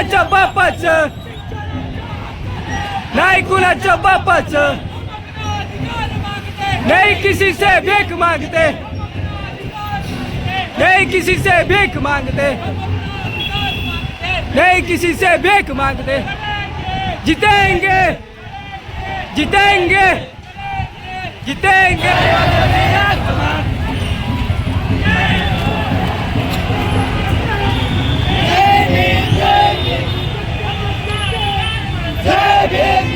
कुणाच्या बापाचं, नाही कुणाच्या बापाचं, नहीं किसी से भीख मांगते, नहीं किसी से भीख मांगते, नहीं किसी से भीख मांगते। जीतेंगे जीतेंगे जीतेंगे।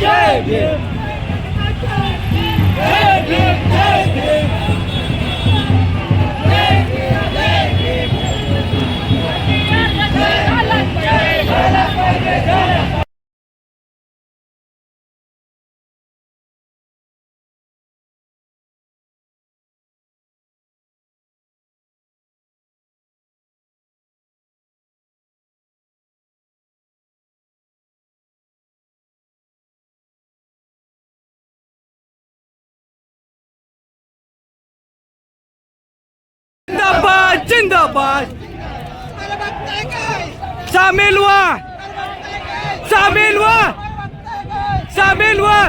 जय भीम। जिंदाबाद जिंदाबाद। शामिल हुआ शामिल हुआ शामिल हुआ।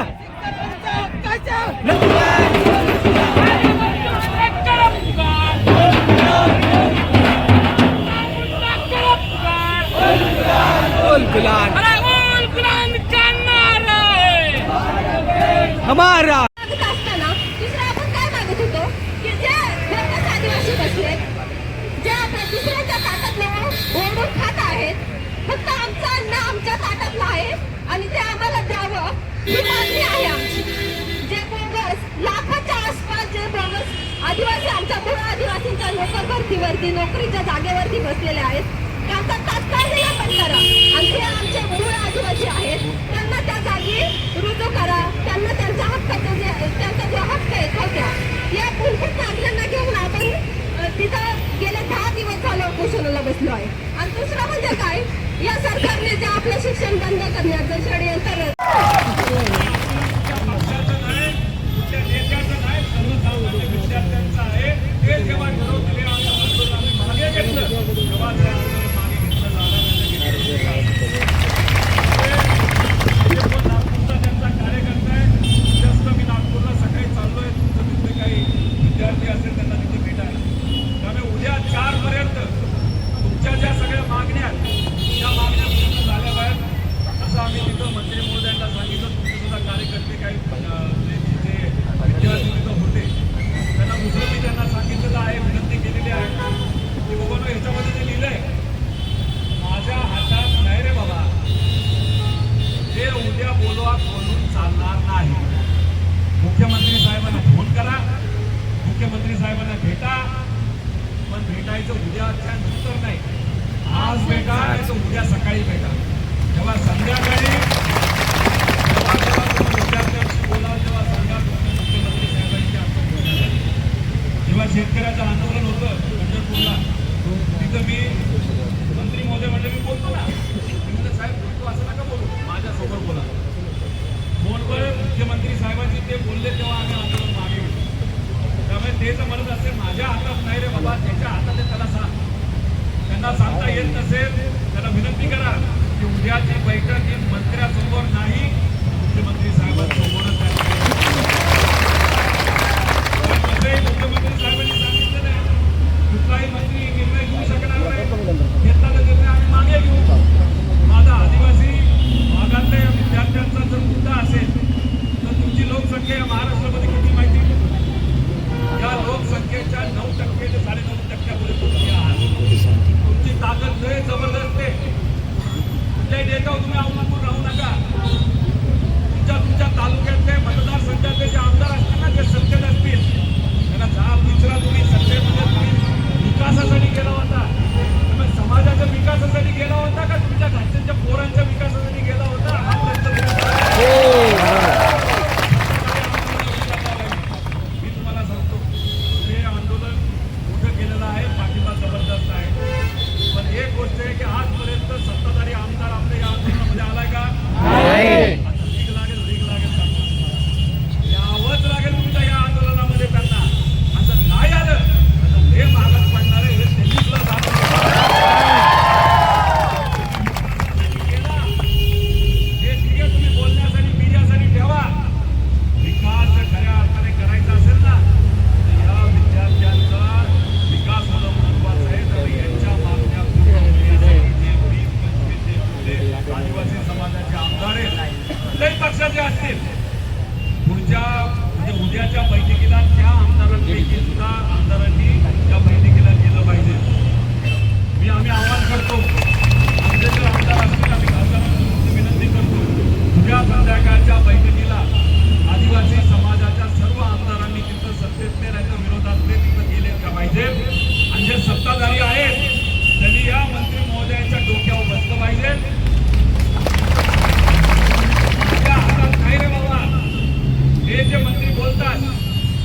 हमारा फक्त आमचं अन्न आमच्या ताटातलं आहे आणि ते आम्हाला द्यावं ही मागणी आहे आमची। जे बोगस लाखाच्या आसपास जे बोगस आदिवासी आमच्या मूळ आदिवासींच्या लोक भरतीवरती नोकरीच्या जागेवरती बसलेले आहेत त्यांचा तात्काळ निलंबन करा आणि ते आमचे मूळ आदिवासी आहेत त्यांना त्या जागी रुजू करा, त्यांना त्यांच्या हक्काचा त्यांचा जो हक्क आहे तो द्या। या मूलभूत मागण्यांना घेऊन आपण तिथं गेले 10 दिवस झालं उपोषणाला बसलो आहे। आणि दुसरं म्हणजे काय, या सरकारने जे आपलं शिक्षण बंद करण्याचं षडयंत्र मुख्यमंत्री साहेबांना फोन करा, मुख्यमंत्री साहेबांना भेटा, पण भेटायचं उद्याच्या नंतर नाही, आज भेटा नाही तर उद्या सकाळी भेटा। तेव्हा संध्याकाळी विद्यार्थ्यांशी बोला तेव्हा सांगा मुख्यमंत्री साहेबांची आपण जेव्हा शेतकऱ्याचं आंदोलन होतं पंढरपूरला तिथं मी मंत्री महोदय म्हणजे मी बोलतो ना, मी साहेब बोलतो असं नका बोलू, माझ्यासोबत बोला। फोनवर मुख्यमंत्री साहेबांची ते बोलले तेव्हा आम्ही आंदोलन मागे घेऊ। त्यामुळे तेच म्हणत असेल माझ्या हातात नाही रे बाबा, त्याच्या हातात आहे त्याला सांग, त्यांना सांगता येत नसेल त्याला विनंती करा की उद्याची बैठक ही मंत्र्यासमोर नाही मुख्यमंत्री साहेबांसमोरच आहे। मुख्यमंत्री साहेबांनी सांगितलेलं आहे कुठलाही मंत्री निर्णय घेऊ शकणार नाही, घेतला तर निर्णय आम्ही मागे घेऊ। माझा आदिवासी भागातल्या विद्यार्थ्यांचा जर मुद्दा असेल तर तुमची लोकसंख्या या महाराष्ट्रामध्ये किती माहिती, या लोकसंख्येच्या 9% ते 9.5% तुम्ही आहात। तुमची ताकद लय जबरदस्त आहे, कुठल्याही नेत्यावर तुम्ही अवलंबून राहू नका। तुमच्या तालुक्यातले मतदारसंघातले जे आमदार असतील ना, जे सत्तेत असतील त्यांना जाब विचारा, तुम्ही सत्तेमध्ये तुम्ही विकासासाठी गेला होता, तुम्ही समाजाच्या विकासासाठी गेला होता का तुमच्या घरच्यांच्या पोरांच्या विकासासाठी गेला होता? हा प्रश्न मी तुम्हाला सांगतो, हे आंदोलन मोठं केलेलं आहे, पाठिंबा जबरदस्त आहे, पण एक गोष्ट आहे की आजपर्यंत सत्ताधारी आमदार आपल्या या आंदोलनामध्ये आलाय का? आता रीग लागेल यावंच लागेल तुमच्या या आंदोलनामध्ये त्यांना। असं नाही आलं तर हे मागास पडणार आहे, हे त्यांनी सुद्धा जे असतील पुढच्या म्हणजे उद्याच्या बैठकीला त्या आमदारांपैकी सुद्धा आमदारांनी त्या बैठकीला गेलं पाहिजे. आम्ही आवाहन करतो, आमचे जर आमदार असतील आम्ही खासदारांना विनंती करतो, उद्या संध्याकाळच्या बैठकीला आदिवासी समाजाच्या सर्व आमदारांनी तिथं सत्तेतले नाही तर विरोधातले तिथं गेले का पाहिजे. आणि जे सत्ताधारी आहेत त्यांनी या मंत्री महोदयाच्या डोक्यावर बसलं पाहिजे. आपल्या हातात काय रे बाबा, हे जे मंत्री बोलतात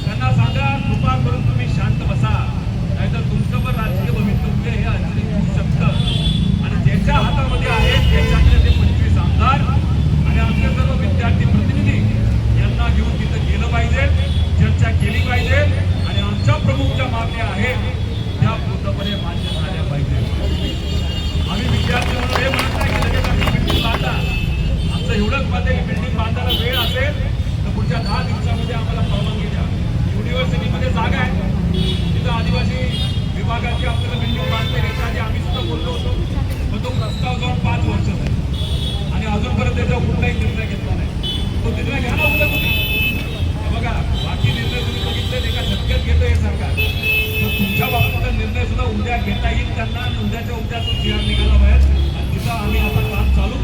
त्यांना सांगा कृपा करून तुम्ही शांत बसा, नाहीतर तुमचं पण राजकीय भवितव्य हे अंजली होऊ शकतं. आणि ज्याच्या हातामध्ये आहेत त्याच्यातले ते 25 आमदार आणि आमचे सर्व विद्यार्थी प्रतिनिधी यांना घेऊन तिथं गेलं पाहिजे, चर्चा केली पाहिजे आणि आमच्या प्रमुख ज्या मागण्या आहेत त्या पूर्णपणे मान्य झाल्या पाहिजे. आम्ही विद्यार्थी म्हणून हे म्हणत नाही की लगेच आम्ही बिल्डिंग बांधा. आमचं एवढंच मत आहे की बिल्डिंग बांधायला वेळ असेल तर पुढच्या 10 दिवसामध्ये आम्हाला परवानगी द्या. युनिव्हर्सिटीमध्ये जागा आहे, तिथं आदिवासी विभागाची आपल्याला बिल्डिंग बांधते याच्या आधी आम्ही सुद्धा बोललो होतो, पण तो प्रस्ताव जाऊन 5 वर्ष झाले आणि अजूनपर्यंत त्याचा कुठलाही निर्णय घेतला नाही. तो निर्णय घ्या ना उद्या तुम्ही. बघा बाकी निर्णय तुम्ही बघितले एका झटक्यात घेतं हे सरकार, तर तुमच्या बाबतीचा निर्णय सुद्धा उद्या घेता येईल त्यांना आणि उद्याच्या उद्या तो जी आर निघाला बाहेर आणि तिथं आम्ही आता काम चालू